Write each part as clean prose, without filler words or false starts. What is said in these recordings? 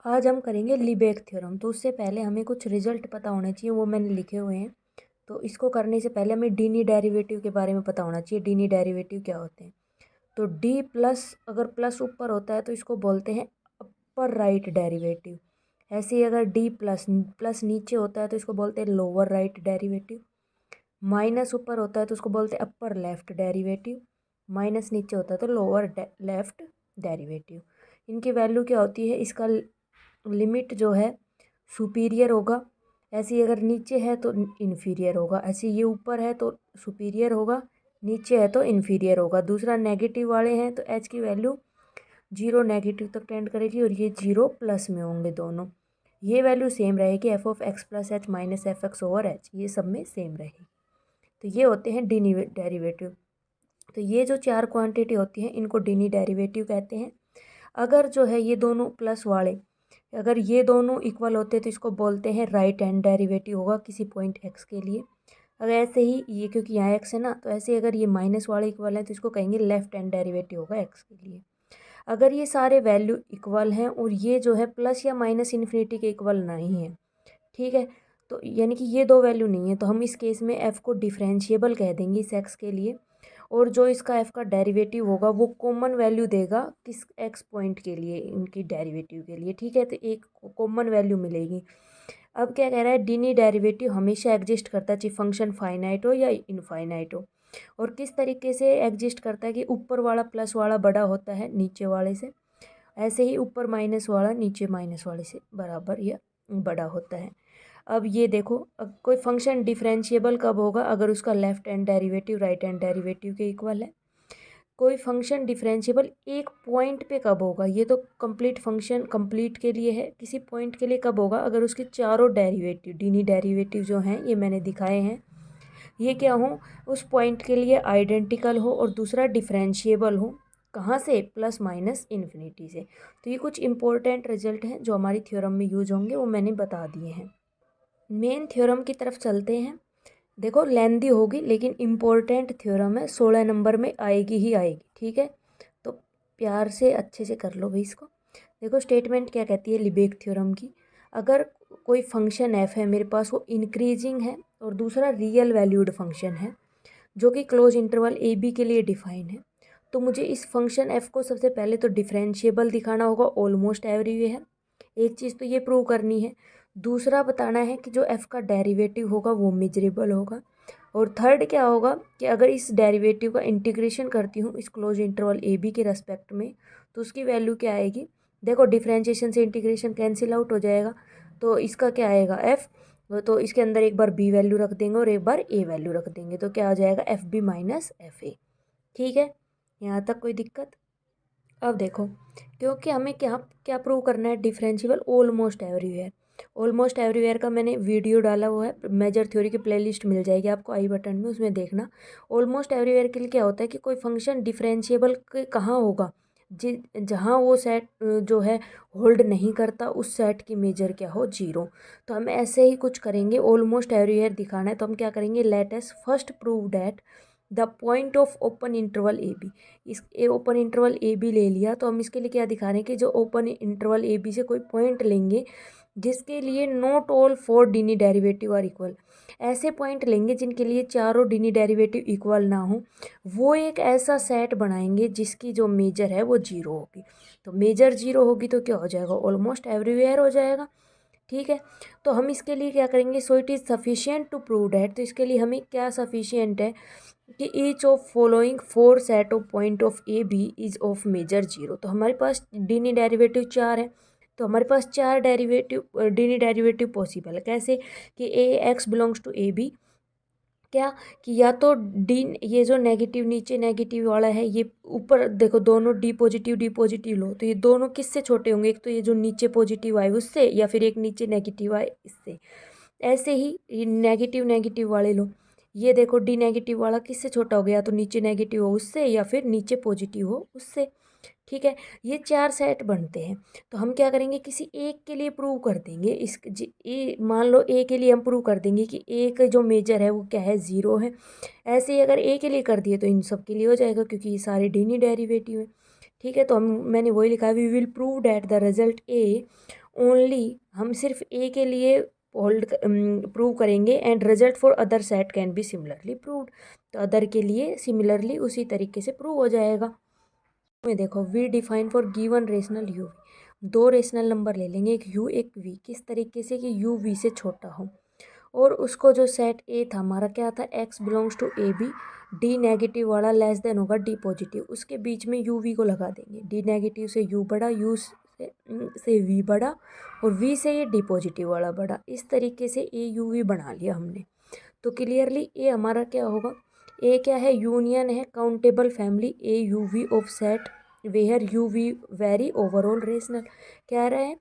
आज हम करेंगे लीबेक थ्योरम। तो उससे पहले हमें कुछ रिजल्ट पता होने चाहिए, वो मैंने लिखे हुए हैं। तो इसको करने से पहले हमें डीनी डेरिवेटिव के बारे में पता होना चाहिए। डीनी डेरिवेटिव क्या होते हैं? तो डी प्लस, अगर प्लस ऊपर होता है तो इसको बोलते हैं अपर राइट डेरिवेटिव। ऐसे ही अगर डी प्लस प्लस नीचे होता है तो इसको बोलते हैं लोअर राइट डेरिवेटिव। माइनस ऊपर होता है तो उसको बोलते हैं अपर लेफ्ट डेरिवेटिव। माइनस नीचे होता है तो लोअर लेफ्ट डेरिवेटिव। इनकी वैल्यू क्या होती है? इसका लिमिट जो है सुपीरियर होगा। ऐसे ही अगर नीचे है तो इन्फीरियर होगा। ऐसे ये ऊपर है तो सुपीरियर होगा, नीचे है तो इन्फीरियर होगा। दूसरा नेगेटिव वाले हैं तो एच की वैल्यू जीरो नेगेटिव तक टेंड करेगी और ये जीरो प्लस में होंगे दोनों। ये वैल्यू सेम रहेगी, F of X plus H minus F x over H, ये सब में सेम रहेगी। तो ये होते हैं डीनी डेरिवेटिव। तो ये जो चार क्वांटिटी होती हैं इनको डीनी डेरिवेटिव कहते हैं। अगर जो है ये दोनों प्लस वाले, अगर ये दोनों इक्वल होते हैं तो इसको बोलते हैं राइट हैंड डेरिवेटिव होगा किसी पॉइंट एक्स के लिए। अगर ऐसे ही ये, क्योंकि यहाँ एक्स है ना, तो ऐसे अगर ये माइनस वाले इक्वल हैं तो इसको कहेंगे लेफ्ट हैंड डेरिवेटिव होगा एक्स के लिए। अगर ये सारे वैल्यू इक्वल हैं और ये जो है प्लस या माइनस इन्फिनिटी के इक्वल नहीं है, ठीक है, तो यानी कि ये दो वैल्यू नहीं है, तो हम इस केस में एफ़ को डिफरेंशिएबल कह देंगे इस एक्स के लिए। और जो इसका एफ़ का डेरिवेटिव होगा वो कॉमन वैल्यू देगा किस एक्स पॉइंट के लिए, इनकी डेरिवेटिव के लिए, ठीक है। तो एक कॉमन वैल्यू मिलेगी। अब क्या कह रहा है? डीनी डेरिवेटिव हमेशा एग्जिस्ट करता है, चाहे फंक्शन फाइनाइट हो या इनफाइनाइट हो। और किस तरीके से एग्जिस्ट करता है कि ऊपर वाला प्लस वाला बड़ा होता है नीचे वाले से, ऐसे ही ऊपर माइनस वाला नीचे माइनस वाले से बराबर या बड़ा होता है। अब ये देखो, अब कोई फंक्शन डिफरेंशिएबल कब होगा? अगर उसका left hand derivative right hand derivative के इक्वल है। कोई फंक्शन डिफरेंशिएबल एक पॉइंट पे कब होगा? ये तो कंप्लीट फंक्शन कंप्लीट के लिए है। किसी पॉइंट के लिए कब होगा? अगर उसके चारों डेरिवेटिव, डीनी डेरिवेटिव जो हैं ये मैंने दिखाए हैं, ये क्या हो? उस पॉइंट के लिए आइडेंटिकल हो और दूसरा डिफरेंशिएबल हो। कहाँ से? प्लस माइनस इन्फिनिटी से। तो ये कुछ इंपॉर्टेंट रिजल्ट हैं जो हमारी थ्योरम में यूज होंगे, वो मैंने बता दिए हैं। मेन थ्योरम की तरफ चलते हैं। देखो लेंदी होगी लेकिन इम्पोर्टेंट थ्योरम है, 16 नंबर में आएगी ही आएगी, ठीक है। तो प्यार से अच्छे से कर लो भाई इसको। देखो स्टेटमेंट क्या कहती है लिबेक थ्योरम की। अगर कोई फंक्शन एफ है मेरे पास, वो इंक्रीजिंग है और दूसरा रियल वैल्यूड फंक्शन है जो कि क्लोज इंटरवल ए बी के लिए डिफाइन है, तो मुझे इस फंक्शन एफ को सबसे पहले तो डिफरेंशिएबल दिखाना होगा ऑलमोस्ट एवरीवेयर। एक चीज़ तो ये प्रूव करनी है। दूसरा बताना है कि जो एफ़ का डेरिवेटिव होगा वो मेजरेबल होगा। और थर्ड क्या होगा कि अगर इस डेरिवेटिव का इंटीग्रेशन करती हूँ इस क्लोज इंटरवल ए बी के रेस्पेक्ट में, तो उसकी वैल्यू क्या आएगी? देखो डिफरेंशिएशन से इंटीग्रेशन कैंसिल आउट हो जाएगा, तो इसका क्या आएगा? एफ़, तो इसके अंदर एक बार बी वैल्यू रख देंगे और एक बार ए वैल्यू रख देंगे, तो क्या आ जाएगा? F B minus F A. ठीक है, यहाँ तक कोई दिक्कत? अब देखो, क्योंकि हमें क्या क्या प्रूव करना है? Differentiable almost everywhere. Almost everywhere का मैंने वीडियो डाला हुआ है, मेजर थ्योरी की प्लेलिस्ट मिल जाएगी आपको आई बटन में, उसमें देखना। ऑलमोस्ट एवरीवेयर के लिए क्या होता है कि कोई फंक्शन डिफरेंशिएबल कहाँ होगा? जहाँ वो सेट जो है होल्ड नहीं करता, उस सेट की मेजर क्या हो? जीरो। तो हम ऐसे ही कुछ करेंगे, ऑलमोस्ट एवरीवेयर दिखाना है, तो हम क्या करेंगे? Let us first prove that the point of open interval A B. इस ओपन इंटरवल ए बी ले लिया, तो हम इसके लिए क्या दिखा रहे हैं कि जो ओपन इंटरवल ए बी से कोई पॉइंट लेंगे जिसके लिए not all four Dini derivative are equal. ऐसे पॉइंट लेंगे जिनके लिए चारों डीनी डेरिवेटिव इक्वल ना हो, वो एक ऐसा सेट बनाएंगे जिसकी जो मेजर है वो जीरो होगी। तो मेजर जीरो होगी तो क्या हो जाएगा? ऑलमोस्ट एवरीवेयर हो जाएगा, ठीक है। तो हम इसके लिए क्या करेंगे? So it is sufficient to prove that. तो इसके लिए हमें क्या सफिशियंट है कि each of following four set of point of A B is of measure zero. तो हमारे पास डीनी डेरिवेटिव चार है, तो हमारे पास चार डेरिवेटिव डीनी डेरिवेटिव पॉसिबल है। कैसे? कि A X belongs to A B, क्या कि या तो डी, ये जो नेगेटिव नीचे नेगेटिव वाला है, ये ऊपर देखो दोनों डी पॉजिटिव लो, तो ये दोनों किससे छोटे होंगे? एक तो ये जो नीचे पॉजिटिव आए उससे, या फिर एक नीचे नेगेटिव आए इससे। ऐसे ही ये नेगेटिव नेगेटिव वाले लो, ये देखो डी नेगेटिव वाला किससे छोटा हो गया? तो नीचे नेगेटिव हो उससे, या फिर नीचे पॉजिटिव हो उससे, ठीक है। ये चार सेट बनते हैं। तो हम क्या करेंगे? किसी एक के लिए प्रूव कर देंगे। मान लो ए के लिए हम प्रूव कर देंगे कि ए का जो मेजर है वो क्या है? ज़ीरो है। ऐसे ही अगर ए के लिए कर दिए तो इन सब के लिए हो जाएगा, क्योंकि ये सारे डीनी डेरिवेटिव हैं, ठीक है। तो हम मैंने वही लिखा है, we will prove that the result A only हम सिर्फ ए के लिए होल्ड प्रूव करेंगे and result for other set can be similarly proved. तो अदर के लिए सिमिलरली उसी तरीके से प्रूव हो जाएगा। में देखो we define for given rational U, दो रेशनल नंबर ले लेंगे, एक यू एक वी, किस तरीके से कि यू वी से छोटा हो, और उसको जो सेट ए था हमारा क्या था, X belongs to A B, D negative वाला लेस देन होगा डी पॉजिटिव, उसके बीच में यू वी को लगा देंगे, डी नेगेटिव से यू बड़ा, यू से वी बड़ा, और वी से ये डी पॉजिटिव वाला बड़ा, इस तरीके से ए यू वी बना लिया हमने। तो क्लियरली ए हमारा क्या होगा, ए क्या है, यूनियन है countable family A U V of set where U V vary over all rational. कह रहे हैं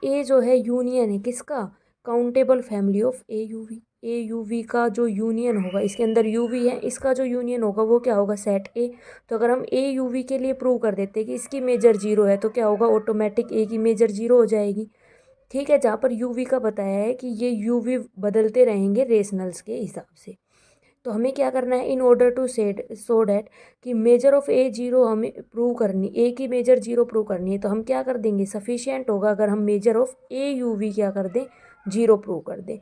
ए जो है यूनियन है किसका, countable family of A U V, A U V का जो यूनियन होगा, इसके अंदर यू वी है, इसका जो यूनियन होगा वो क्या होगा, सेट ए। तो अगर हम ए यू वी के लिए प्रूव कर देते हैं कि इसकी मेजर जीरो है, तो क्या होगा, ऑटोमेटिक ए की मेजर जीरो हो जाएगी। ठीक है, जहाँ पर यू वी का बताया है कि ये यू वी बदलते रहेंगे रेशनल्स के हिसाब से। तो हमें क्या करना है, in order to said so that कि मेजर ऑफ ए जीरो हमें प्रूव करनी, ए की मेजर जीरो प्रूव करनी है, तो हम क्या कर देंगे, सफिशियंट होगा अगर हम measure of A U V क्या कर दें, जीरो प्रूव कर दें।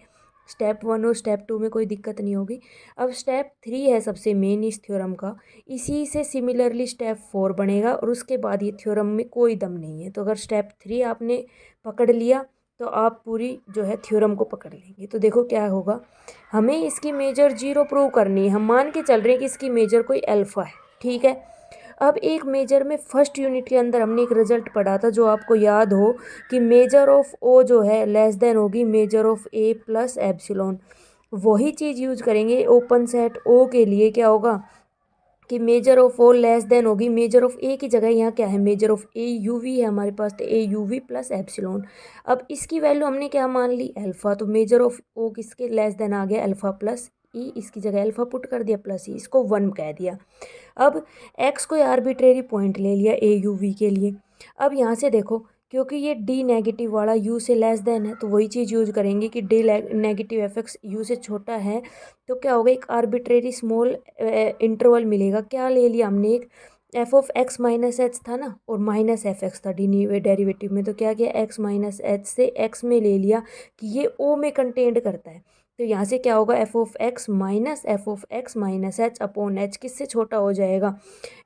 स्टेप 1 और स्टेप 2 में कोई दिक्कत नहीं होगी। अब स्टेप 3 है सबसे मेन इस थ्योरम का, इसी से सिमिलरली स्टेप 4 बनेगा, और उसके बाद ये थ्योरम में कोई दम नहीं है। तो अगर स्टेप 3 आपने पकड़ लिया तो आप पूरी जो है थ्योरम को पकड़ लेंगे। तो देखो क्या होगा, हमें इसकी मेजर जीरो प्रूव करनी है, हम मान के चल रहे हैं कि इसकी मेजर कोई अल्फा है। ठीक है, अब एक मेजर में फर्स्ट यूनिट के अंदर हमने एक रिजल्ट पढ़ा था, जो आपको याद हो कि मेजर ऑफ ओ जो है लेस देन होगी measure of A plus epsilon. वही चीज़ यूज करेंगे ओपन सेट ओ के लिए, क्या होगा कि measure of O less than होगी मेजर ऑफ ए की जगह यहाँ क्या है, measure of A U V है हमारे पास, तो A U V plus epsilon. अब इसकी वैल्यू हमने क्या मान ली, अल्फ़ा, तो मेजर ऑफ ओ किसके लेस देन आ गया, अल्फ़ा प्लस ई, इसकी जगह अल्फ़ा पुट कर दिया प्लस ई, इसको 1 कह दिया। अब एक्स को आर्बिट्रेरी पॉइंट ले लिया ए यू वी के लिए। अब यहाँ से देखो, क्योंकि ये डी नेगेटिव वाला यू से लेस देन है, तो वही चीज़ यूज करेंगे कि D negative F x you से छोटा है, तो क्या होगा, एक आर्बिट्रेरी स्मॉल इंटरवल मिलेगा। क्या ले लिया हमने, एक F of x minus H था ना, और माइनस एफ एक्स था डी डेरिवेटिव में, तो क्या किया, एक्स माइनस एच से एक्स में ले लिया कि ये ओ में कंटेंड करता है। तो यहाँ से क्या होगा, F of x minus H upon H किससे छोटा हो जाएगा,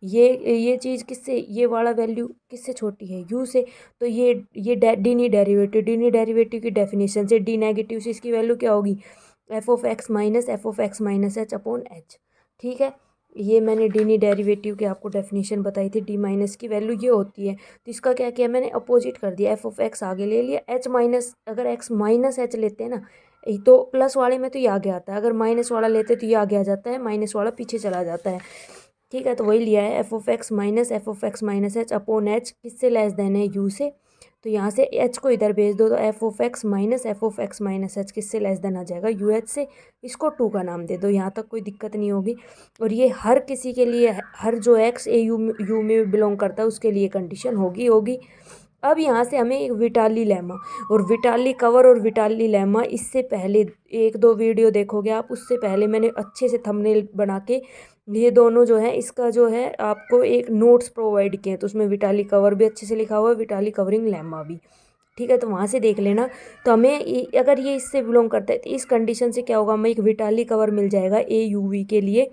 ये चीज़ किससे, ये वाला वैल्यू किससे छोटी है, यू से। तो ये डी डेरिवेटिव की डेफिनेशन से डी नेगेटिव से इसकी वैल्यू क्या होगी, F of x minus H upon H. ठीक है, ये मैंने डी डेरिवेटिव की आपको डेफिनेशन बताई थी, डी माइनस की वैल्यू ये होती है। तो इसका क्या किया मैंने, अपोजिट कर दिया, एफ ऑफ एक्स आगे ले लिया, एच माइनस, अगर एक्स माइनस एच लेते हैं ना, तो प्लस वाले में तो ये आगे आता है, अगर माइनस वाला लेते तो ये आगे आ जाता है, माइनस वाला पीछे चला जाता है। ठीक है, तो वही लिया है, F of x minus H upon H किससे लेस देन है, यू से। तो यहाँ से एच को इधर भेज दो, तो F of x minus H किससे लेस देन आ जाएगा, यू एच से। इसको 2 का नाम दे दो, यहाँ तक कोई दिक्कत नहीं होगी। और ये हर किसी के लिए, हर जो एक्स ए यू में बिलोंग करता है उसके लिए कंडीशन होगी। अब यहाँ से हमें एक विटाली लेमा और विटाली कवर और विटाली लेमा, इससे पहले 1-2 वीडियो देखोगे आप, उससे पहले मैंने अच्छे से थंबनेल बना के ये दोनों जो है, इसका जो है आपको एक नोट्स प्रोवाइड किए, तो उसमें विटाली कवर भी अच्छे से लिखा हुआ है, विटाली कवरिंग लेमा भी। ठीक है, तो वहाँ से देख लेना। तो हमें अगर ये इससे बिलोंग करता है तो इस कंडीशन से क्या होगा, हमें एक विटाली कवर मिल जाएगा ए यू वी के लिए।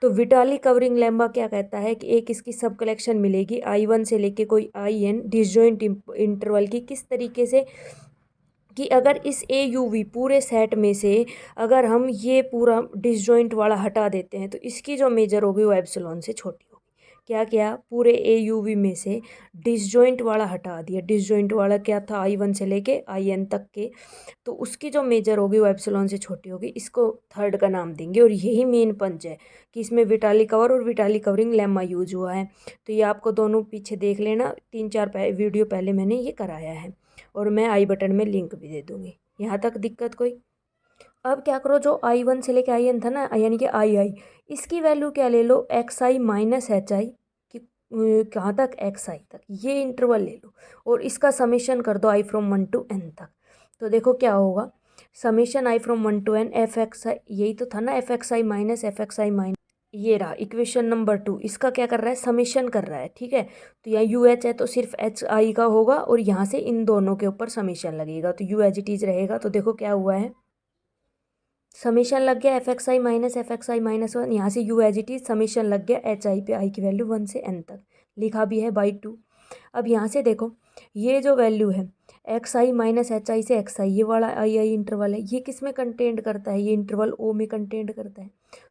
तो विटाली कवरिंग लेम्बा क्या कहता है कि एक इसकी सब कलेक्शन मिलेगी I1 से लेके कोई IN डिसजॉइंट इंटरवल की, किस तरीके से कि अगर इस ए यू वी पूरे सेट में से अगर हम ये पूरा डिसजॉइंट वाला हटा देते हैं, तो इसकी जो मेजर होगी वो एप्सिलॉन से छोटी होगी। क्या क्या, पूरे ए यू वी में से डिसजॉइंट वाला हटा दिया, डिसजॉइंट वाला क्या था, I1 से लेके IN तक के, तो उसकी जो मेजर होगी वो एप्सिलॉन से छोटी होगी। इसको थर्ड का नाम देंगे, और यही मेन पंच है कि इसमें विटाली कवर और विटाली कवरिंग लेमा यूज हुआ है। तो ये आपको दोनों पीछे देख लेना, 3-4 वीडियो पहले मैंने ये कराया है, और मैं आई बटन में लिंक भी दे दूँगी। यहाँ तक दिक्कत कोई। अब क्या करो, जो I1 से लेके IN था ना, यानी कि आई, इसकी वैल्यू क्या ले लो, XI माइनस HI, कि कहाँ तक, XI तक, ये इंटरवल ले लो, और इसका समेशन कर दो I फ्रॉम 1 to N तक। तो देखो क्या होगा, summation I from 1 to N F X I, यही तो था ना, FXI माइनस ये रहा इक्वेशन नंबर 2, इसका क्या कर रहा है, समेशन कर रहा है। ठीक है, तो यहाँ यू एच है तो सिर्फ एच आई का होगा और यहाँ से इन दोनों के ऊपर समेशन लगेगा, तो यू एच इट इज रहेगा। तो देखो क्या हुआ है, समेशन लग गया एफ एक्स आई माइनस वन, यहाँ से U H it is summation लग गया एच आई पे, आई की वैल्यू 1 से n तक लिखा भी है बाई 2। अब यहाँ से देखो ये जो वैल्यू है x I minus H I से एक्स आई, ये वाला आई आई इंटरवल है, ये किस में कंटेंट करता है, ये इंटरवल ओ में कंटेंट करता है।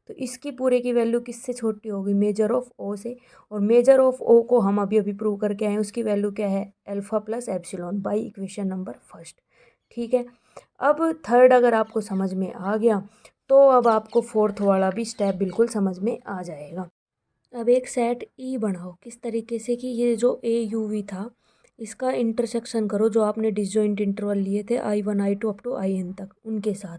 तो इसकी पूरे की वैल्यू किससे छोटी होगी, मेजर ऑफ ओ से। और मेजर ऑफ ओ को हम अभी अभी प्रूव करके आए हैं, उसकी वैल्यू क्या है, alpha plus epsilon by equation number first. ठीक है, अब थर्ड अगर आपको समझ में आ गया तो अब आपको फोर्थ वाला भी स्टेप बिल्कुल समझ में आ जाएगा। अब एक सेट ई बनाओ किस तरीके से कि ये जो ए यू वी था इसका इंटरसेक्शन करो जो आपने डिसजॉइंट इंटरवल लिए थे I one I two up to I N तक उनके साथ।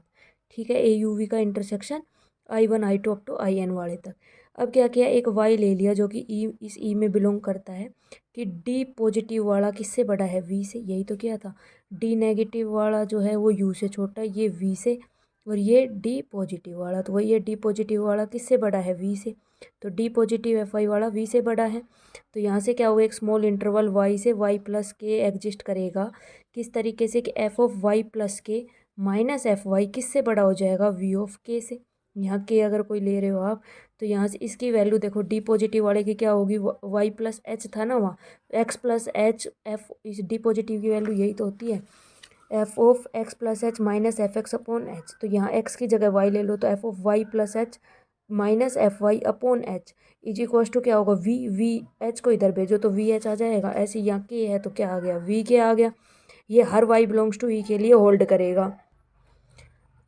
ठीक है, ए यू वी का intersection I one I two up to I N वाले तक। अब क्या किया, एक वाई ले लिया जो कि ई इस ई में बिलोंग करता है कि डी पॉजिटिव वाला किससे बड़ा है, वी से, यही तो किया था। डी नेगेटिव वाला जो है वो यू से छोटा है, ये वी से। और ये डी पॉजिटिव वाला, तो वही ये डी पॉजिटिव वाला किससे बड़ा है, वी से। तो डी पॉजिटिव एफ आई वाला वी से बड़ा है। तो यहाँ से क्या होगा, एक स्मॉल इंटरवल वाई से वाई प्लस के एग्जिस्ट करेगा किस तरीके से कि एफ ऑफ वाई प्लस के माइनस एफ वाई किससे बड़ा हो जाएगा, वी ऑफ के से। यहाँ के अगर कोई ले रहे हो आप तो यहाँ से इसकी वैल्यू देखो, डी पॉजिटिव वाले की क्या होगी, वाई प्लस एच था ना वहाँ, एक्स प्लस एच एफ, इस डी पॉजिटिव की वैल्यू यही तो होती है, F of X plus H minus F X upon H. तो यहाँ एक्स की जगह वाई ले लो, तो F of Y plus H minus F Y upon H is equals to क्या होगा, वी एच को इधर भेजो तो वी एच आ जाएगा। ऐसे यहाँ के है तो क्या आ गया, वी के आ गया। ये हर वाई बिलोंग्स टू ई के लिए होल्ड करेगा।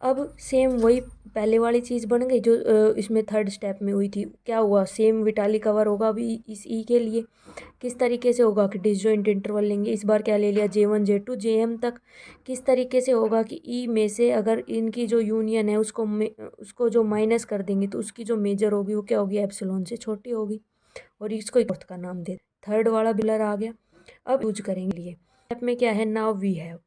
अब सेम वही पहले वाली चीज़ बन गई जो इसमें थर्ड स्टेप में हुई थी। क्या हुआ, सेम विटाली कवर होगा अभी इस ई के लिए। किस तरीके से होगा कि डिसजॉइंट इंटरवल लेंगे, इस बार क्या ले लिया, J1 J2 JM तक। किस तरीके से होगा कि ई में से अगर इनकी जो यूनियन है उसको जो माइनस कर देंगे तो उसकी जो मेजर होगी वो क्या होगी, एप्सिलॉन से छोटी होगी। और इसको फोर्थ का नाम दे, थर्ड वाला बिलर आ गया। अब यूज करेंगे लिए स्टेप में क्या है, now we have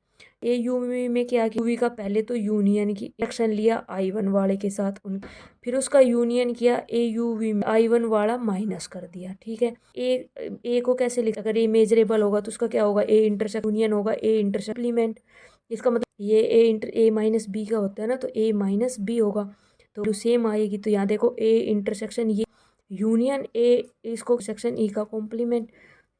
A U V में क्या कि वी का पहले तो यूनियन की एक्शन लिया आई वन वाले के साथ उन, फिर उसका यूनियन किया ए यू वी में, आई वन वाला माइनस कर दिया। ठीक है, ए को कैसे लिखा, अगर ए मेजरेबल होगा तो उसका क्या होगा, ए इंटरसेक्ट यूनियन होगा ए इंटरसेक्ट सप्लीमेंट। इसका मतलब ये ए माइनस बी का होता है ना, तो ए माइनस बी होगा तो सेम आएगी। तो यहाँ देखो ए इंटरसेक्शन ये यूनियन ए, इसको सेक्शन ई का कॉम्प्लीमेंट।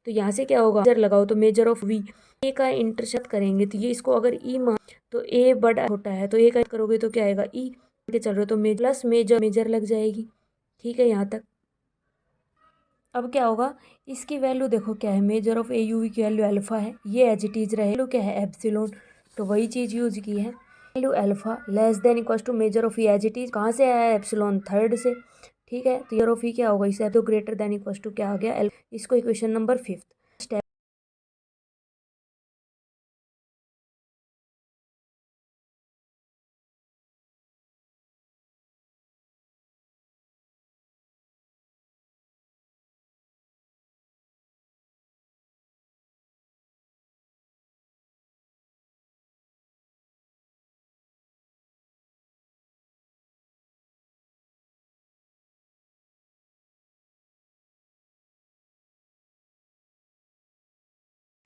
तो यहाँ से क्या होगा, मेजर लगाओ तो मेजर ऑफ वी ए का इंटरसेप्ट करेंगे तो ये इसको अगर ई मान तो ए बड़ा छोटा है तो ए का करोगे तो क्या आएगा, ई के चल रहे हो तो प्लस मेजर मेजर लग जाएगी। ठीक है, यहाँ तक। अब क्या होगा, इसकी वैल्यू देखो क्या है, measure of A U V की वैल्यू अल्फा है, ये एज इट इज रहे, क्या है एप्सिलॉन, तो वही चीज़ यूज की है। Value alpha less than equal to measure of E as it is, कहाँ से आया है, एप्सिलॉन थर्ड से। ठीक है, तो मेजर ऑफ ई क्या होगा, इसे तो ग्रेटर देन इक्वल टू क्या आ गया, इसको इक्वेशन नंबर फिफ्थ स्टेप।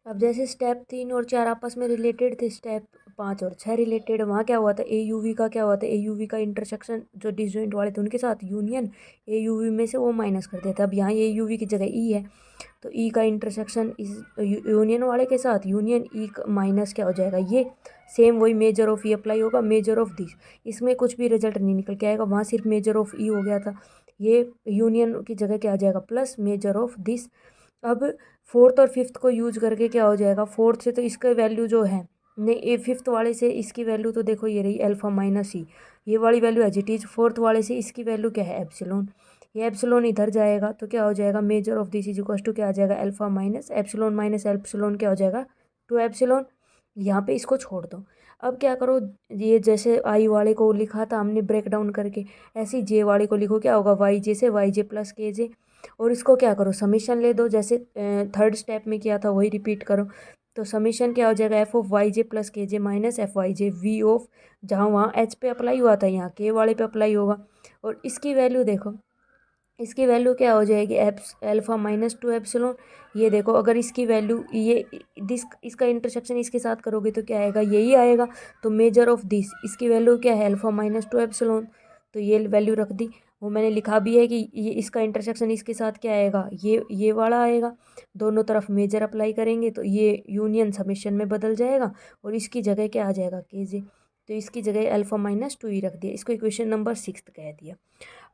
अब जैसे स्टेप 3 और 4 आपस में रिलेटेड थे, स्टेप 5 और 6 रिलेटेड, वहाँ क्या हुआ था, ए यू वी का क्या हुआ था, ए यू वी का इंटरसेक्शन जो डिसजॉइंट वाले थे उनके साथ यूनियन ए यू वी में से वो माइनस कर दिया था। अब यहाँ ए यू वी की जगह ई है तो ई का इंटरसेक्शन इस यूनियन वाले के साथ यूनियन ई माइनस क्या हो जाएगा, ये सेम वही मेजर ऑफ ई अप्लाई होगा, मेजर ऑफ दिस, इसमें कुछ भी रिजल्ट नहीं निकल के आएगा, वहाँ सिर्फ मेजर ऑफ ई हो गया था, ये यूनियन की जगह क्या आ जाएगा, प्लस मेजर ऑफ दिस। अब फोर्थ और फिफ्थ को यूज करके क्या हो जाएगा, फोर्थ से तो इसका वैल्यू जो है नहीं, ए फिफ्थ वाले से इसकी वैल्यू तो देखो ये रही अल्फा माइनस ई, ये वाली value as it is. Fourth वाले से इसकी वैल्यू क्या है, एप्सिलॉन, ये एप्सिलॉन इधर जाएगा तो क्या हो जाएगा, measure of this is equal to क्या आ जाएगा, अल्फा माइनस एप्सिलॉन क्या हो जाएगा, टू एप्सिलॉन। यहाँ पे इसको छोड़ दो। अब क्या करो, ये जैसे आई वाले को लिखा था हमने ब्रेक डाउन करके, ऐसे ही जे वाले को लिखो, क्या होगा, वाई जे से वाई जे प्लस के जे, और इसको क्या करो, समीशन ले दो, जैसे थर्ड स्टेप में किया था वही रिपीट करो। तो समीशन क्या हो जाएगा, F of Y J plus K J minus F Y J V of, जहाँ वहाँ एच पे अप्लाई हुआ था यहाँ के वाले पे अप्लाई होगा। और इसकी वैल्यू देखो, इसकी वैल्यू क्या हो जाएगी, अल्फ़ा माइनस टू एप्सिलॉन। ये देखो अगर इसकी वैल्यू ये इसका इंटरसेक्शन इसके साथ करोगे तो क्या आएगा, यही आएगा। तो मेजर ऑफ दिस, इसकी वैल्यू क्या है, अल्फ़ा माइनस टू एप्सिलॉन। तो ये वैल्यू रख दी। वो मैंने लिखा भी है कि ये इसका इंटरसेक्शन इसके साथ क्या आएगा, ये वाला आएगा। दोनों तरफ मेजर अप्लाई करेंगे तो ये यूनियन समेशन में बदल जाएगा और इसकी जगह क्या आ जाएगा, केजे। तो इसकी जगह अल्फ़ा माइनस टू ही रख दिया। इसको इक्वेशन नंबर 6 कह दिया।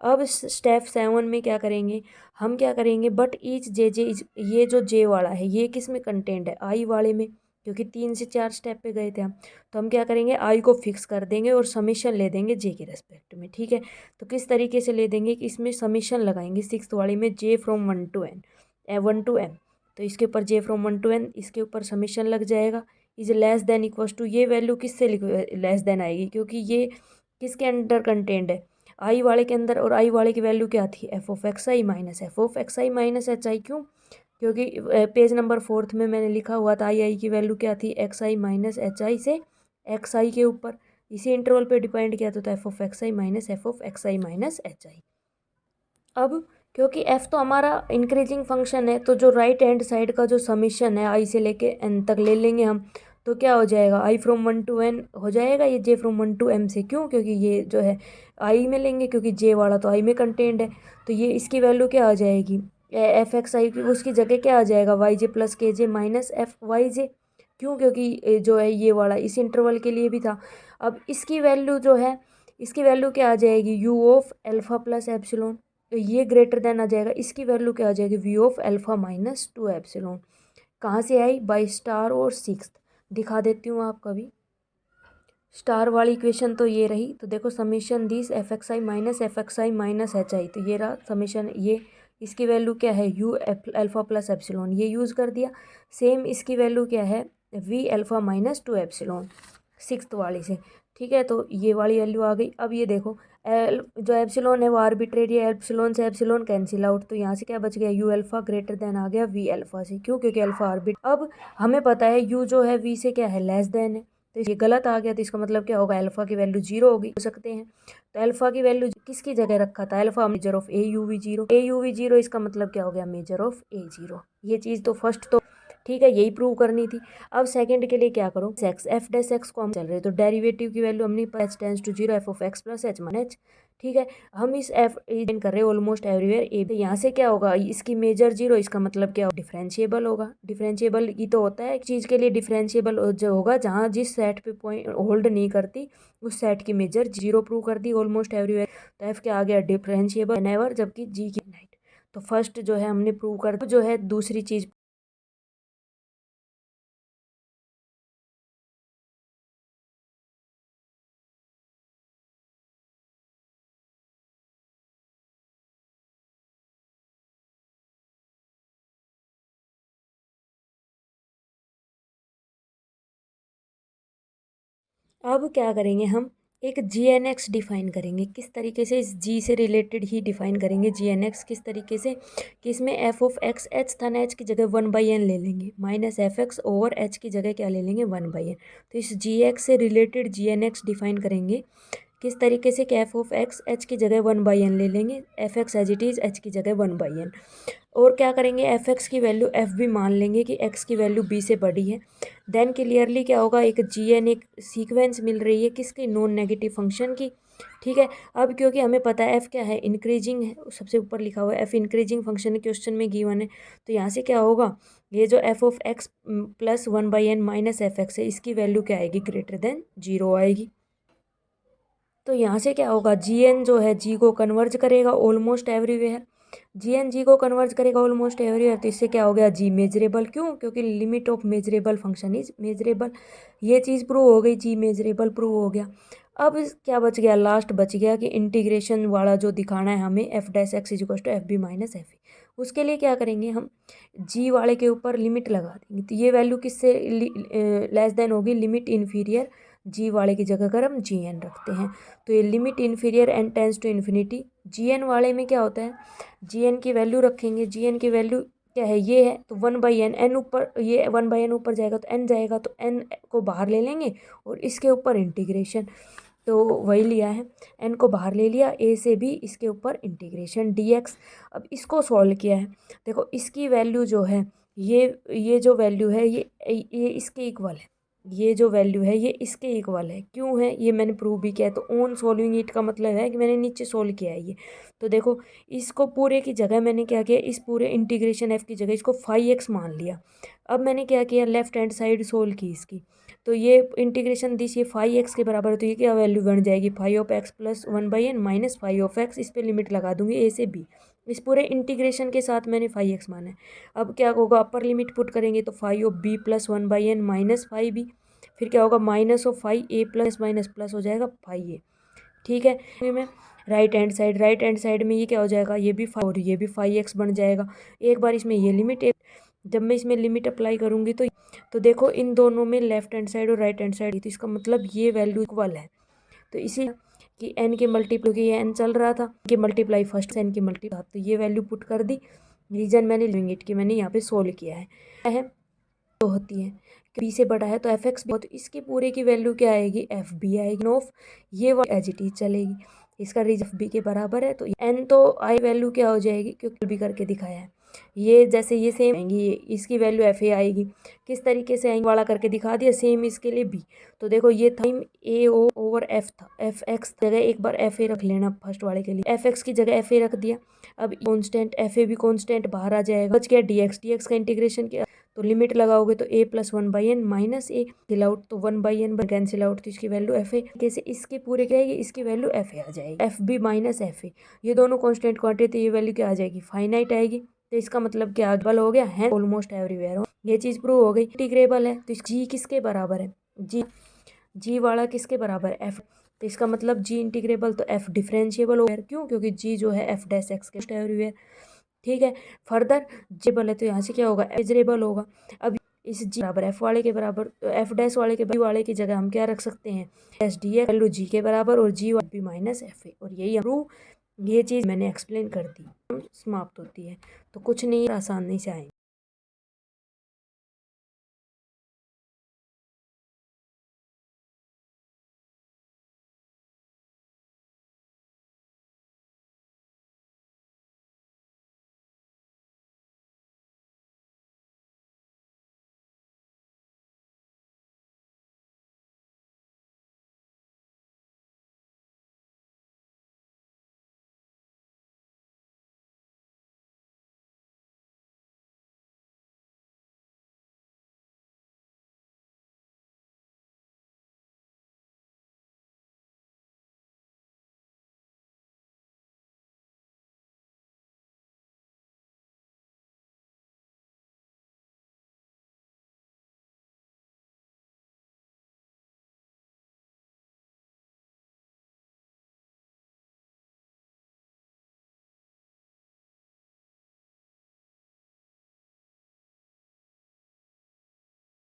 अब स्टेप 7 में क्या करेंगे, हम क्या करेंगे, बट ईच जे जे ये जो जे वाला है ये किस में कंटेंट है, आई वाले में, क्योंकि 3 से 4 स्टेप पे गए थे हम। तो हम क्या करेंगे, आई को फिक्स कर देंगे और समीशन ले देंगे जे के रेस्पेक्ट में। ठीक है, तो किस तरीके से ले देंगे कि इसमें समीशन लगाएंगे 6th वाली में, J from 1 to N, 1 to M. तो इसके ऊपर जे फ्रॉम 1 टू एन, इसके ऊपर समीशन लग जाएगा। Is less than equals to, ये वैल्यू किससे लेस देन आएगी, क्योंकि ये किसके अंडर कंटेंट है, आई वाले के अंदर। और आई वाले की वैल्यू क्या थी, F of x I minus F of x I minus H I. क्यों, क्योंकि पेज नंबर 4 में मैंने लिखा हुआ था आई की वैल्यू क्या थी, x I minus H I से एक्स आई के ऊपर इसी इंटरवल पे डिपेंड किया था, तो F of x I minus F of x I minus H I. अब क्योंकि f तो हमारा इंक्रीजिंग फंक्शन है, तो जो राइट हैंड साइड का जो समीशन है आई से लेके n तक ले लेंगे हम। तो क्या हो जाएगा, आई फ्रॉम 1 टू n हो जाएगा, ये j फ्रॉम 1 टू m से। क्यों, क्योंकि ये जो है आई में लेंगे, क्योंकि j वाला तो आई में कंटेंट है। तो ये इसकी वैल्यू क्या आ जाएगी, एफ एक्स आई की, उसकी जगह क्या आ जाएगा, Y J plus K J minus F Y जे। क्यों, क्योंकि जो है ये वाला इस इंटरवल के लिए भी था। अब इसकी वैल्यू जो है, इसकी वैल्यू क्या आ जाएगी, you of alpha plus epsilon. तो ये ग्रेटर देन आ जाएगा, इसकी वैल्यू क्या आ जाएगी, V of alpha minus two epsilon. कहाँ से आई, बाई स्टार और 6th। दिखा देती हूँ आपका भी। स्टार वाली इक्वेशन तो ये रही। तो देखो summation this F X I minus H I, तो ये रहा समीशन। ये इसकी वैल्यू क्या है, यू अल्फा प्लस एप्सिलॉन, ये यूज़ कर दिया। सेम इसकी वैल्यू क्या है, V alpha minus two epsilon 6th वाली से। ठीक है, तो ये वाली वैल्यू आ गई। अब ये देखो एल जो एप्सिलॉन है वो आर्बिट्रेरी है, एप्सिलॉन से एप्सिलॉन कैंसिल आउट। तो यहाँ से क्या बच गया, यू अल्फा ग्रेटर देन आ गया वी अल्फा से। क्यों, क्योंकि अल्फा आर्बिट। अब हमें पता है यू जो है वी से क्या है, लेस देन है। तो ये गलत आ गया, तो इसका मतलब क्या होगा, अल्फा की वैल्यू 0 होगी, हो सकते हैं। तो अल्फा की वैल्यू किसकी जगह रखा था, alpha measure of A U V 0, A U V 0, इसका मतलब क्या हो गया, मेजर ऑफ ए 0। ये चीज़ तो फर्स्ट तो ठीक है, यही प्रूव करनी थी। अब सेकंड के लिए क्या करो, एक्स एफ डैश एक्स को हम चल रहे हैं, तो डेरिवेटिव की वैल्यू हमने H tends to 0 F of X plus H minus H. ठीक है, हम इस एफ कर रहे हैं ऑलमोस्ट एवरीवेयर ए। तो यहाँ से क्या होगा, इसकी मेजर 0, इसका मतलब क्या होगा, डिफरेंशिएबल होगा। डिफरेंशिएबल ही तो होता है एक चीज़ के लिए, डिफरेंशिएबल जो होगा जहाँ जिस सेट पे पॉइंट होल्ड नहीं करती उस सेट की मेजर 0 प्रूव कर दी ऑलमोस्ट एवरीवेयर। तो एफ क्या आ गया, डिफरेंशिएबल नेवर, जबकि जी की नाइट। तो फर्स्ट जो है हमने प्रूव कर, जो है दूसरी चीज़। अब क्या करेंगे, हम एक जी एन एक्स डिफाइन करेंगे। किस तरीके से, इस जी से रिलेटेड ही डिफाइन करेंगे जी एन एक्स। किस तरीके से कि इसमें एफ ऑफ एक्स, एच था ना, एच की जगह 1/n ले लेंगे, minus F x over H की जगह क्या ले लेंगे, 1/n। तो इस जी एक्स से related G N x define करेंगे। किस तरीके से कि एफ ऑफ एक्स एच की जगह 1/n ले लेंगे, F X as it is, H की जगह 1/n। और क्या करेंगे, एफ एक्स की वैल्यू एफ भी मान लेंगे कि एक्स की वैल्यू बी से बड़ी है। देन क्लियरली क्या होगा, एक जी एन एक सीक्वेंस मिल रही है किसकी, नॉन नेगेटिव फंक्शन की। ठीक है, अब क्योंकि हमें पता है एफ क्या है, इंक्रीजिंग है, सबसे ऊपर लिखा हुआ है एफ इंक्रीजिंग फंक्शन क्वेश्चन में गिवन है। तो यहाँ से क्या होगा, ये जो F of X plus 1/n minus F x है, इसकी वैल्यू क्या आएगी, ग्रेटर देन 0 आएगी। तो यहाँ से क्या होगा, जी एन जो है जी को कन्वर्ज करेगा almost everywhere, G N G को कन्वर्ज करेगा ऑलमोस्ट एवरीवेयर। तो इससे क्या हो गया, जी मेजरेबल। क्यों, क्योंकि limit of measurable function is measurable. ये चीज़ प्रूव हो गई, जी मेजरेबल प्रूव हो गया। अब क्या बच गया, लास्ट बच गया कि इंटीग्रेशन वाला जो दिखाना है हमें, F dash X is equal to F B minus F. उसके लिए क्या करेंगे, हम जी वाले के ऊपर लिमिट लगा देंगे। तो ये वैल्यू किससे लेस देन होगी, लिमिट इन्फीरियर जी वाले की जगह अगर हम जी एन रखते हैं, तो ये limit inferior N tends to infinity. G N वाले में क्या होता है, जी एन की वैल्यू रखेंगे, जी एन की वैल्यू क्या है, ये है, तो 1/n, एन ऊपर, ये 1/n ऊपर जाएगा तो n जाएगा, तो n को बाहर ले लेंगे और इसके ऊपर इंटीग्रेशन। तो वही लिया है, n को बाहर ले लिया, a से b, इसके ऊपर इंटीग्रेशन dx। अब इसको सॉल्व किया है, देखो इसकी वैल्यू जो है ये जो वैल्यू है ये इसके इक्वल है, ये जो वैल्यू है ये इसके इक्वल है। क्यों है ये मैंने प्रूव भी किया है। तो ऑन सॉल्विंग इट का मतलब है कि मैंने नीचे सोल्व किया है ये। तो देखो इसको पूरे की जगह मैंने क्या किया, इस पूरे इंटीग्रेशन f की जगह इसको 5x मान लिया। अब मैंने क्या किया, लेफ्ट हैंड साइड सोल्व की इसकी। तो ये इंटीग्रेशन दिस ये 5x के बराबर है, तो ये क्या वैल्यू बन जाएगी 5 प्लस 1/n माइनस 5 इस पर लिमिट लगा दूंगी a से b। इस पूरे इंटीग्रेशन के साथ मैंने 5x माना है। अब क्या होगा, अपर लिमिट पुट करेंगे तो 5b plus 1/n minus 5b, फिर क्या होगा minus of 5a plus minus plus हो जाएगा 5a। ठीक है, में राइट हैंड साइड में ये क्या हो जाएगा, ये भी 5 और ये भी 5x बन जाएगा। एक बार इसमें ये लिमिट, जब मैं इसमें लिमिट अप्लाई करूँगी तो देखो इन दोनों में लेफ्ट हैंड साइड और राइट हैंड साइड, तो इसका मतलब ये वैल्यू इक्वल है। तो इसी कि n के मल्टीप्लाई, क्योंकि ये n चल रहा था कि मल्टीप्लाई फर्स्ट n की मल्टीप्लाई, तो ये वैल्यू पुट कर दी। रीजन मैंने लिमिट की मैंने यहाँ पे सोल्व किया है तो होती है b से बड़ा है तो एफ एक्स, तो इसके पूरे की वैल्यू क्या आएगी, एफ बी आएगी। ऑफ ये एज इट इज चलेगी, इसका रीजन b के बराबर है तो n तो आई वैल्यू क्या हो जाएगी, क्योंकि भी करके दिखाया है। ये जैसे ये सेम आएंगी, इसकी वैल्यू एफ ए आएगी। किस तरीके से आएंगी वाला करके दिखा दिया, सेम इसके लिए बी। तो देखो ये था ए ओ ओवर एफ था, एफ एक्स जगह एक बार एफ ए रख लेना फर्स्ट वाले के लिए, एफ एक्स की जगह एफ ए रख दिया। अब कॉन्स्टेंट एफ ए भी कॉन्स्टेंट बाहर आ जाएगा, बच गया डीएक्स का इंटीग्रेशन किया तो लिमिट लगाओगे तो a plus 1/n minus A cancel out, तो 1/n कैंसिल आउट, तो इसकी वैल्यू एफ ए। कैसे इसके पूरे क्या आएगी, इसकी वैल्यू एफ ए आ जाएगी, F B minus F A. ये दोनों कांस्टेंट क्वांटिटी, ये वैल्यू क्या आ जाएगी, फाइनाइट आएगी। तो इसका मतलब क्या डबल हो गया है, ऑलमोस्ट एवरीवेयर हो, ये चीज़ प्रूव हो गई। इंटीग्रेबल है तो जी किसके बराबर है, जी वाला किसके बराबर है, एफ। तो इसका मतलब जी इंटीग्रेबल तो एफ डिफरेंशिएबल हो गया। क्यों, क्योंकि जी जो है एफ डैश एक्स के एवरीवेयर। ठीक है, फर्दर जेबल है तो यहाँ से क्या होगा, मेजरेबल होगा। अब इस जी बराबर एफ वाले के बराबर, तो एफ डैश वाले की जगह हम क्या रख सकते हैं, S D A value G के बराबर और G B minus F A. और यही प्रूव, ये चीज़ मैंने एक्सप्लेन कर दी, समाप्त होती है। तो कुछ नहीं, आसानी से आएंगे।